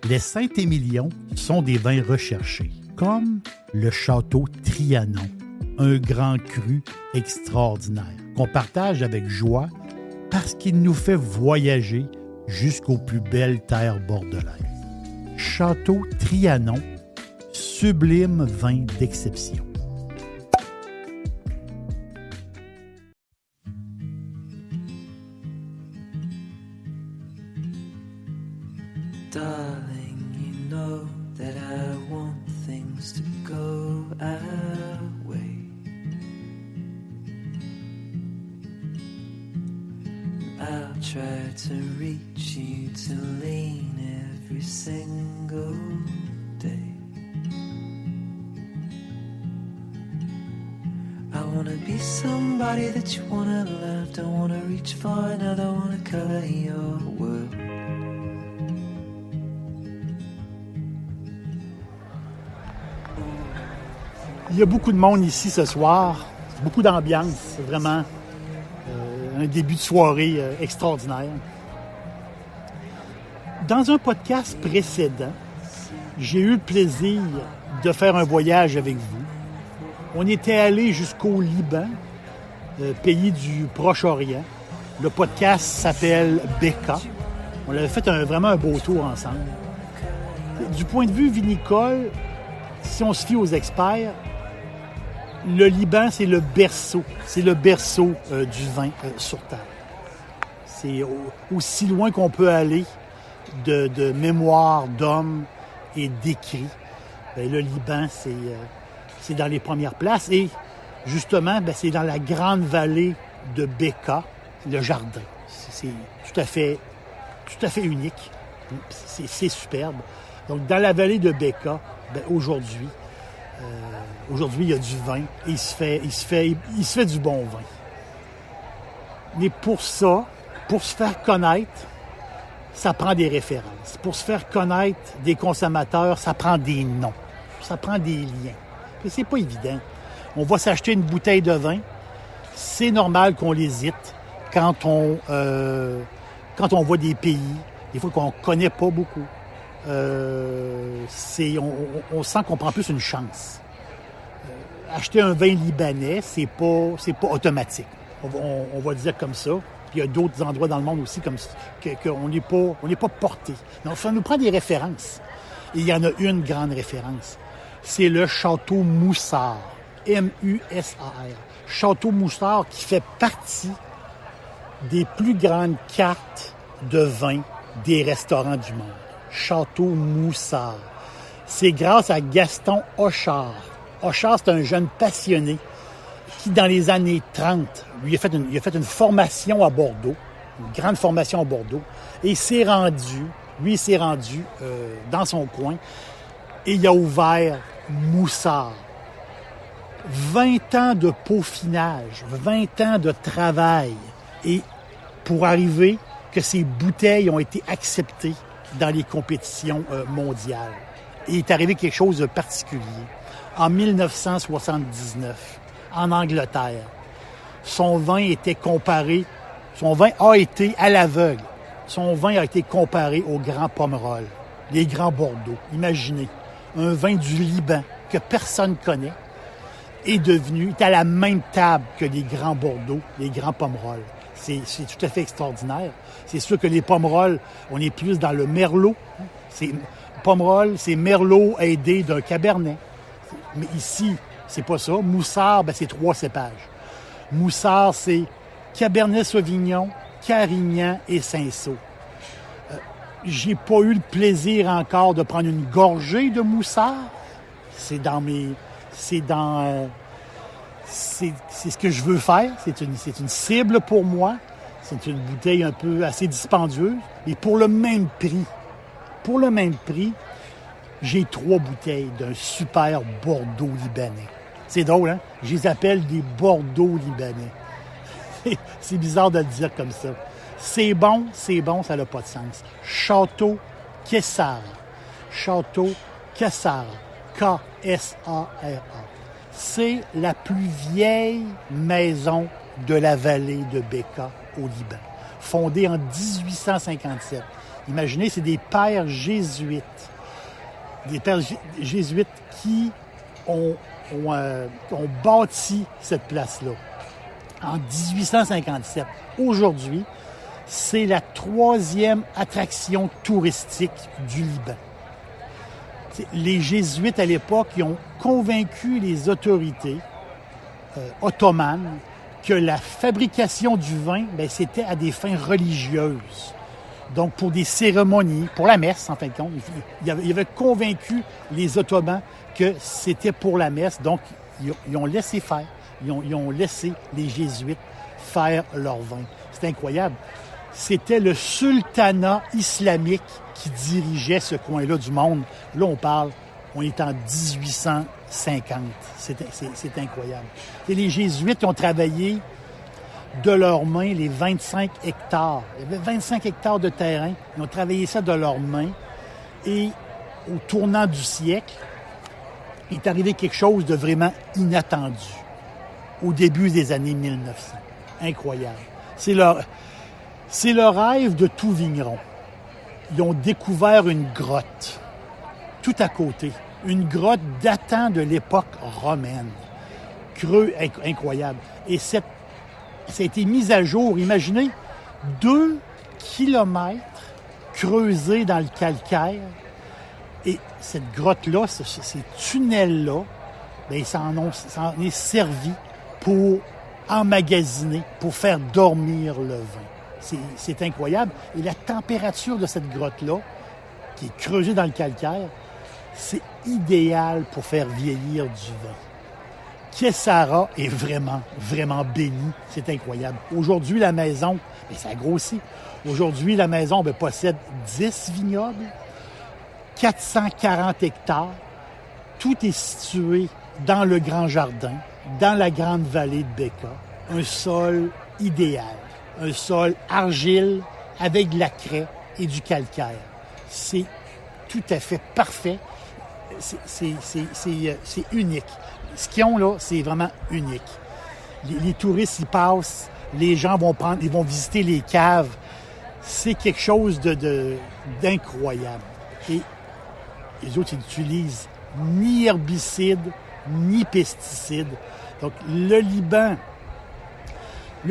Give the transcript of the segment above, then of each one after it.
Les Saint-Émilion sont des vins recherchés, comme le Château Trianon, un grand cru extraordinaire qu'on partage avec joie parce qu'il nous fait voyager jusqu'aux plus belles terres bordelaises. Château Trianon, sublime vin d'exception. Darling, you know that I want things to go our way. I'll try to reach you to lean every single day. I wanna be somebody that you wanna love. Don't wanna reach far, another wanna color your world. Il y a beaucoup de monde ici ce soir, beaucoup d'ambiance, c'est vraiment un début de soirée extraordinaire. Dans un podcast précédent, j'ai eu le plaisir de faire un voyage avec vous. On était allé jusqu'au Liban, pays du Proche-Orient. Le podcast s'appelle Beka. On avait fait vraiment un beau tour ensemble. Du point de vue vinicole, si on se fie aux experts, le Liban, c'est le berceau. C'est le berceau du vin sur Terre. C'est aussi loin qu'on peut aller de mémoire d'hommes et d'écrits. Le Liban, c'est dans les premières places. Et justement, c'est dans la grande vallée de Beka, le jardin. C'est tout à fait unique. C'est superbe. Donc, dans la vallée de Beka, aujourd'hui, il y a du vin et il se fait du bon vin. Mais pour ça, pour se faire connaître, ça prend des références. Pour se faire connaître des consommateurs, ça prend des noms. Ça prend des liens. Puis c'est pas évident. On va s'acheter une bouteille de vin. C'est normal qu'on l'hésite quand on voit des pays, des fois qu'on connaît pas beaucoup. On sent qu'on prend plus une chance. Acheter un vin libanais, c'est pas automatique. On va dire comme ça. Puis il y a d'autres endroits dans le monde aussi comme qu'on n'est pas porté. Donc ça nous prend des références. Et il y en a une grande référence. C'est le Château Moussard. M-U-S-A-R. Château Moussard qui fait partie des plus grandes cartes de vin des restaurants du monde. Château Moussard. C'est grâce à Gaston Hochard. Hochard, c'est un jeune passionné qui, dans les années 30, il a fait une formation à Bordeaux, une grande formation à Bordeaux, et il s'est rendu dans son coin, et il a ouvert Moussard. 20 ans de peaufinage, 20 ans de travail, et pour arriver que ces bouteilles ont été acceptées dans les compétitions mondiales. Et il est arrivé quelque chose de particulier. En 1979, en Angleterre, son vin a été à l'aveugle. Son vin a été comparé au Grand Pomerol, les Grands Bordeaux. Imaginez, un vin du Liban que personne connaît est à la même table que les Grands Bordeaux, les Grands Pomerol. C'est tout à fait extraordinaire. C'est sûr que les Pomerol, on est plus dans le Merlot. Pomerol, c'est Merlot aidé d'un Cabernet. Mais ici, c'est pas ça. Moussard, c'est 3 cépages. Moussard, c'est Cabernet Sauvignon, Carignan et Cinsault. J'ai pas eu le plaisir encore de prendre une gorgée de Moussard. C'est ce que je veux faire. C'est une cible pour moi. C'est une bouteille un peu assez dispendieuse. Et pour le même prix, j'ai 3 bouteilles d'un super Bordeaux libanais. C'est drôle, hein? Je les appelle des Bordeaux libanais. C'est bizarre de le dire comme ça. C'est bon, ça n'a pas de sens. Château Kessara. Château Kessara. K-S-A-R-A. C'est la plus vieille maison de la vallée de Beka au Liban. Fondée en 1857. Imaginez, c'est des pères jésuites. Des pères jésuites qui ont bâti cette place-là en 1857. Aujourd'hui, c'est la 3e attraction touristique du Liban. Les Jésuites, à l'époque, ils ont convaincu les autorités ottomanes que la fabrication du vin, c'était à des fins religieuses. Donc, pour des cérémonies, pour la messe, en fin de compte. Ils avaient convaincu les Ottomans que c'était pour la messe. Donc, ils ont laissé faire. Ils ont laissé les Jésuites faire leur vin. C'est incroyable. C'était le sultanat islamique qui dirigeait ce coin-là du monde. Là, on est en 1850. C'est incroyable. Et les Jésuites ont travaillé de leurs mains les 25 hectares. Il y avait 25 hectares de terrain. Ils ont travaillé ça de leurs mains. Et au tournant du siècle, il est arrivé quelque chose de vraiment inattendu. Au début des années 1900. Incroyable. C'est le rêve de tout vigneron. Ils ont découvert une grotte, tout à côté. Une grotte datant de l'époque romaine. Creux incroyable. Et ça a été mis à jour. Imaginez, 2 kilomètres creusés dans le calcaire. Et cette grotte-là, ces tunnels-là, ça en est servi pour emmagasiner, pour faire dormir le vin. C'est incroyable. Et la température de cette grotte-là, qui est creusée dans le calcaire, c'est idéal pour faire vieillir du vin. Kessara est vraiment, vraiment béni. C'est incroyable. Aujourd'hui, la maison, ça a grossi. Aujourd'hui, la maison possède 10 vignobles, 440 hectares. Tout est situé dans le grand jardin, dans la grande vallée de Béka. Un sol idéal. Un sol argile avec de la craie et du calcaire. C'est tout à fait parfait. C'est unique. Ce qu'ils ont là, c'est vraiment unique. Les touristes y passent, les gens ils vont visiter les caves. C'est quelque chose d'incroyable. Et les autres, ils n'utilisent ni herbicides, ni pesticides. Donc, le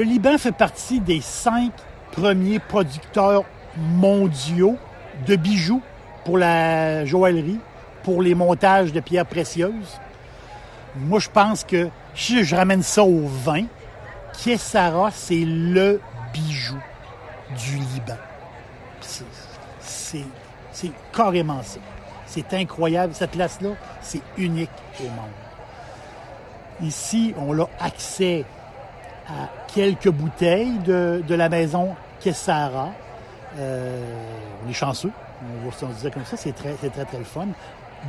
Liban fait partie des 5 premiers producteurs mondiaux de bijoux pour la joaillerie, pour les montages de pierres précieuses. Moi, je pense que si je ramène ça au vin, Kessara, c'est le bijou du Liban. C'est carrément ça. C'est incroyable. Cette place-là, c'est unique au monde. Ici, on a accès à quelques bouteilles de la maison Kessara. On est chanceux. On va se dire comme ça. C'est très, très le fun.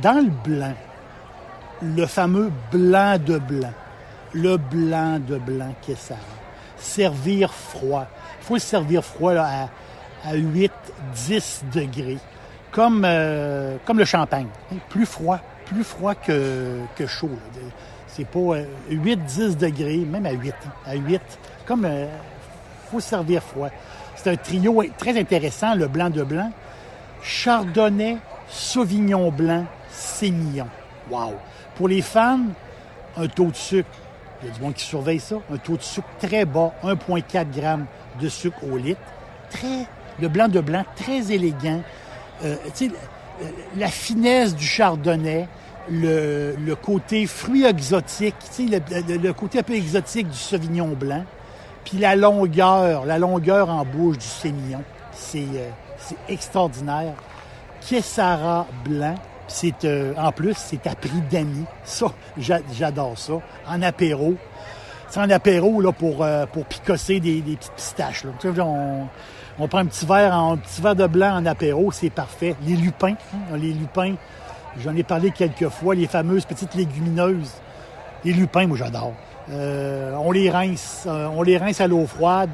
Dans le blanc, le fameux blanc de blanc. Le blanc de blanc Kessara. Servir froid. Il faut le servir froid là, à 8-10 degrés. Comme le champagne. Plus froid que chaud. Là. C'est pas 8-10 degrés, même à 8. À 8, comme faut servir froid. C'est un trio très intéressant, le blanc de blanc. Chardonnay, Sauvignon blanc, Sémillon. Wow! Pour les fans, un taux de sucre, il y a du monde qui surveille ça, un taux de sucre très bas, 1,4 g de sucre au litre. Le blanc de blanc, très élégant. La finesse du chardonnay, le côté fruit exotique, le côté un peu exotique du Sauvignon blanc, puis la longueur en bouche du Sémillon. C'est extraordinaire. Kessara blanc, en plus, c'est à prix d'amis. Ça, j'adore ça. En apéro. C'est en apéro là, pour picosser des petites pistaches. Là. On prend un petit verre de blanc en apéro, c'est parfait. Les lupins, j'en ai parlé quelques fois, les fameuses petites légumineuses. Les lupins, moi j'adore. On les rince à l'eau froide,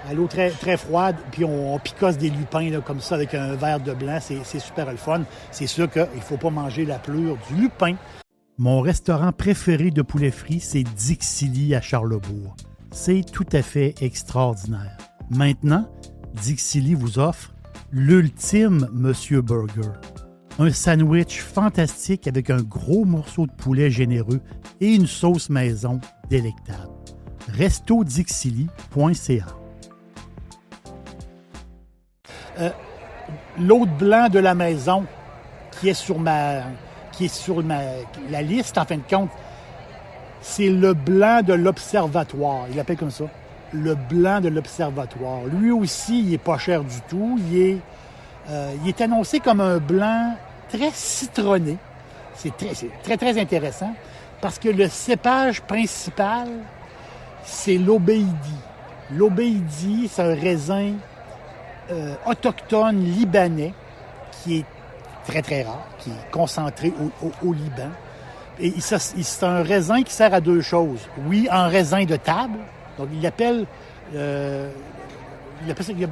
à l'eau très, très froide, puis on picosse des lupins là, comme ça avec un verre de blanc, c'est super le fun. C'est sûr qu'il ne faut pas manger la pelure du lupin. Mon restaurant préféré de poulet frit, c'est Dixili à Charlesbourg. C'est tout à fait extraordinaire. Maintenant, Dixili vous offre l'ultime Monsieur Burger. Un sandwich fantastique avec un gros morceau de poulet généreux et une sauce maison délectable. restodixili.ca. L'autre blanc de la maison qui est sur la liste, en fin de compte, c'est le blanc de l'Observatoire. Il l'appelle comme ça. Le blanc de l'Observatoire. Lui aussi, il n'est pas cher du tout. Il est annoncé comme un blanc très citronné. C'est très, très intéressant parce que le cépage principal, c'est l'Obeidi. L'Obeidi, c'est un raisin autochtone libanais qui est très, très rare, qui est concentré au Liban. Et c'est un raisin qui sert à deux choses. Oui, un raisin de table. Donc, il appelle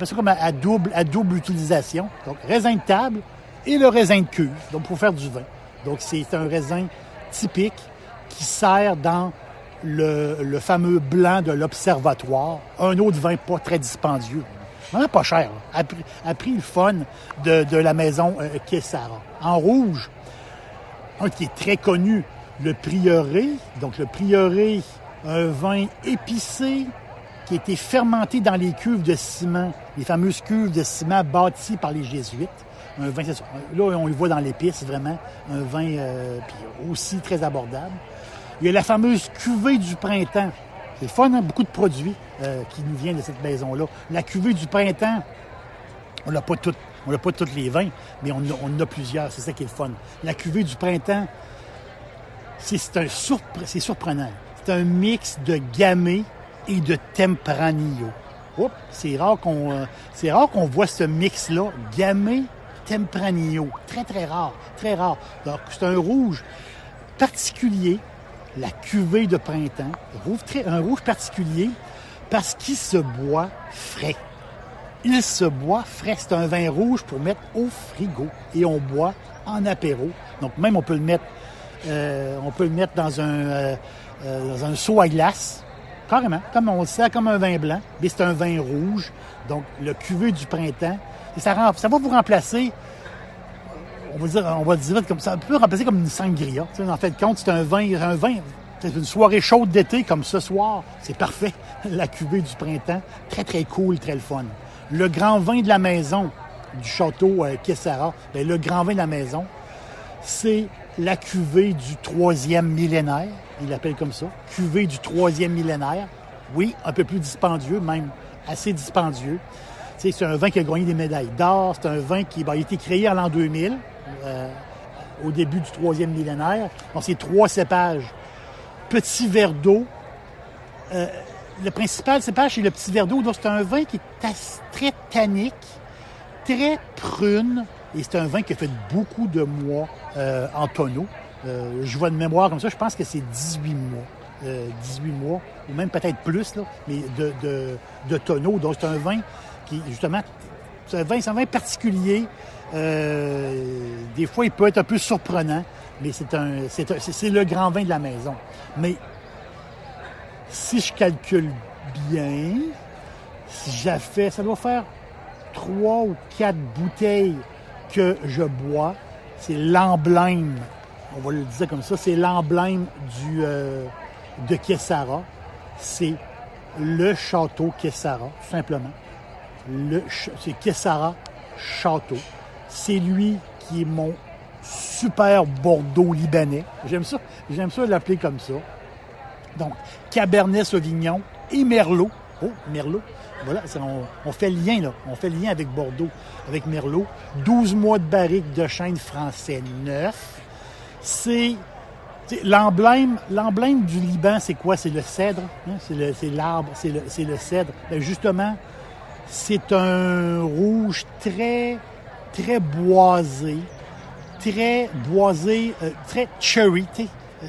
ça comme à double utilisation. Donc, raisin de table et le raisin de cuve, donc pour faire du vin. Donc, c'est un raisin typique qui sert dans le fameux blanc de l'Observatoire. Un autre vin pas très dispendieux. Vraiment pas cher. À prix le fun de la maison Kessara. En rouge, un qui est très connu, le Prieuré. Donc, le Prieuré, un vin épicé qui a été fermenté dans les cuves de ciment, les fameuses cuves de ciment bâties par les Jésuites. Un vin, c'est ça. Là, on le voit dans l'épice, vraiment. Un vin puis aussi très abordable. Il y a la fameuse cuvée du printemps. C'est le fun, hein? Beaucoup de produits qui nous viennent de cette maison-là. La cuvée du printemps, on n'a pas tous les vins, mais on en a plusieurs. C'est ça qui est le fun. La cuvée du printemps, c'est surprenant. C'est un mix de Gamay et de Tempranillo. Oups, c'est rare qu'on voit ce mix-là, Gamay, Tempranillo. Très, très rare, très rare. Donc, c'est un rouge particulier, la cuvée de printemps. Un rouge particulier parce qu'il se boit frais. Il se boit frais. C'est un vin rouge pour mettre au frigo. Et on boit en apéro. Donc, même on peut le mettre dans un seau à glace, carrément, comme on le sait, comme un vin blanc, mais c'est un vin rouge, donc le cuvée du printemps. Et ça va vous remplacer, on va dire comme ça, on peut remplacer comme une sangria. Tu sais, en fait de compte, c'est un vin, c'est une soirée chaude d'été comme ce soir, c'est parfait. La cuvée du printemps, très très cool, très le fun. Le grand vin de la maison du château Kessara, bien, le grand vin de la maison, c'est la cuvée du 3e millénaire, il l'appelle comme ça, cuvée du 3e millénaire. Oui, un peu plus dispendieux, même assez dispendieux. Tu sais, c'est un vin qui a gagné des médailles d'or, c'est un vin qui a été créé en l'an 2000, au début du 3e millénaire. Donc, c'est 3 cépages. Petit verre d'eau. Le principal cépage, c'est le petit verre d'eau. Donc, c'est un vin qui est très tannique, très prune, et c'est un vin qui a fait beaucoup de mois en tonneau. Je vois de mémoire comme ça, je pense que c'est 18 mois. 18 mois, ou même peut-être plus, là, mais de tonneau. Donc, c'est un vin qui, justement, c'est un vin particulier. Des fois, il peut être un peu surprenant, mais c'est le grand vin de la maison. Mais si je calcule bien, ça doit faire 3 ou 4 bouteilles que je bois. C'est l'emblème, on va le dire comme ça, c'est l'emblème de Kessara. C'est le château Kessara, tout simplement. C'est Kessara Château. C'est lui qui est mon super Bordeaux libanais. J'aime ça l'appeler comme ça. Donc, Cabernet Sauvignon et Merlot. Oh, Merlot. Voilà, on fait le lien, là. On fait le lien avec Bordeaux, avec Merlot. 12 mois de barrique de chêne français neuf. C'est l'emblème du Liban, c'est quoi? C'est le cèdre. Hein? C'est l'arbre, c'est le cèdre. Ben justement, c'est un rouge très, très boisé, très cherry,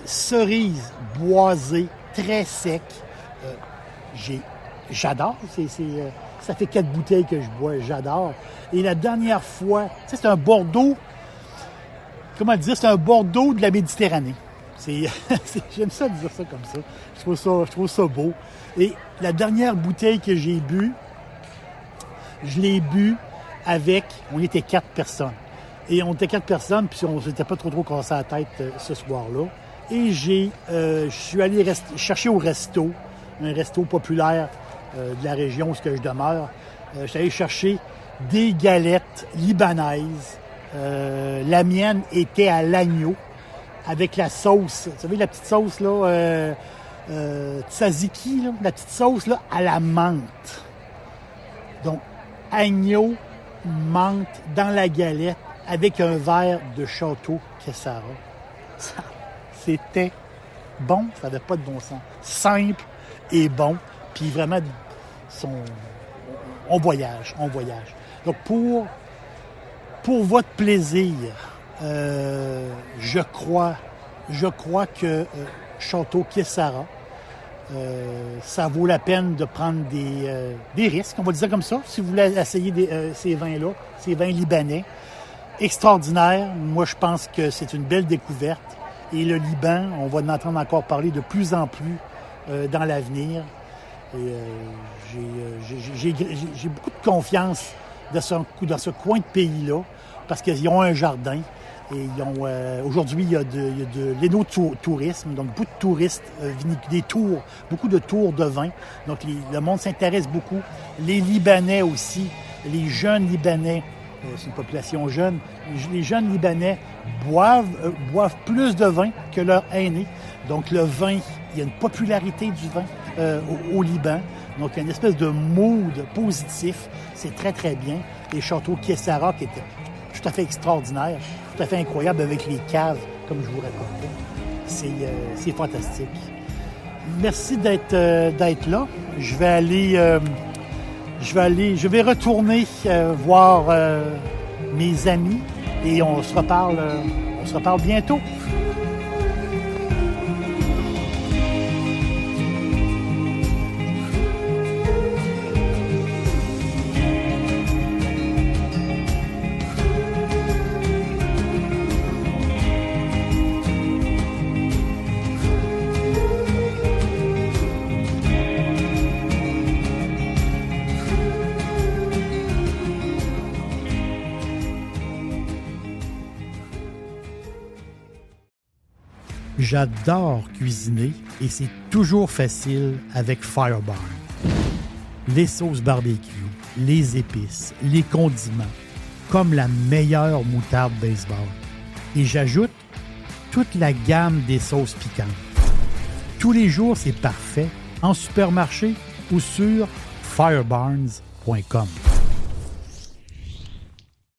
cerise boisé, très sec. J'adore. Ça fait 4 bouteilles que je bois. J'adore. Et la dernière fois, c'est un Bordeaux, comment dire, c'est un Bordeaux de la Méditerranée. J'aime ça dire ça comme ça. Je trouve ça beau. Et la dernière bouteille que j'ai bu, je l'ai bu on était 4 personnes. Et on était 4 personnes, puis on ne s'était pas trop cassé la tête ce soir-là. Et je suis allé chercher au resto, un resto populaire de la région où je demeure. Je suis allé chercher des galettes libanaises. La mienne était à l'agneau, avec la sauce. Vous savez, la petite sauce, là, tzatziki, là, la petite sauce, là, à la menthe. Donc, agneau, menthe dans la galette, avec un verre de Château Quesara. C'était bon, ça n'avait pas de bon sens. Simple et bon, puis vraiment, on voyage. Donc, pour votre plaisir, je crois que Château Quesara, ça vaut la peine de prendre des risques, on va dire comme ça, si vous voulez essayer ces vins-là, ces vins libanais. Extraordinaire. Moi, je pense que c'est une belle découverte. Et le Liban, on va en entendre encore parler de plus en plus dans l'avenir. Et j'ai beaucoup de confiance dans ce coin de pays-là, parce qu'ils ont un jardin. Et aujourd'hui, il y a de l'énotourisme, donc beaucoup de touristes, beaucoup de tours de vin. Donc, le monde s'intéresse beaucoup. Les Libanais aussi, les jeunes Libanais, c'est une population jeune, les jeunes Libanais boivent plus de vin que leurs aînés. Donc, le vin, il y a une popularité du vin au Liban. Donc, il y a une espèce de mood positif. C'est très, très bien. Et Château Quesara, qui était tout à fait extraordinaire, tout à fait incroyable avec les caves, comme je vous racontais. C'est fantastique. Merci d'être là. Je vais retourner voir mes amis et on se reparle bientôt. J'adore cuisiner et c'est toujours facile avec Firebarn. Les sauces barbecue, les épices, les condiments, comme la meilleure moutarde baseball. Et j'ajoute toute la gamme des sauces piquantes. Tous les jours, c'est parfait en supermarché ou sur firebarns.com.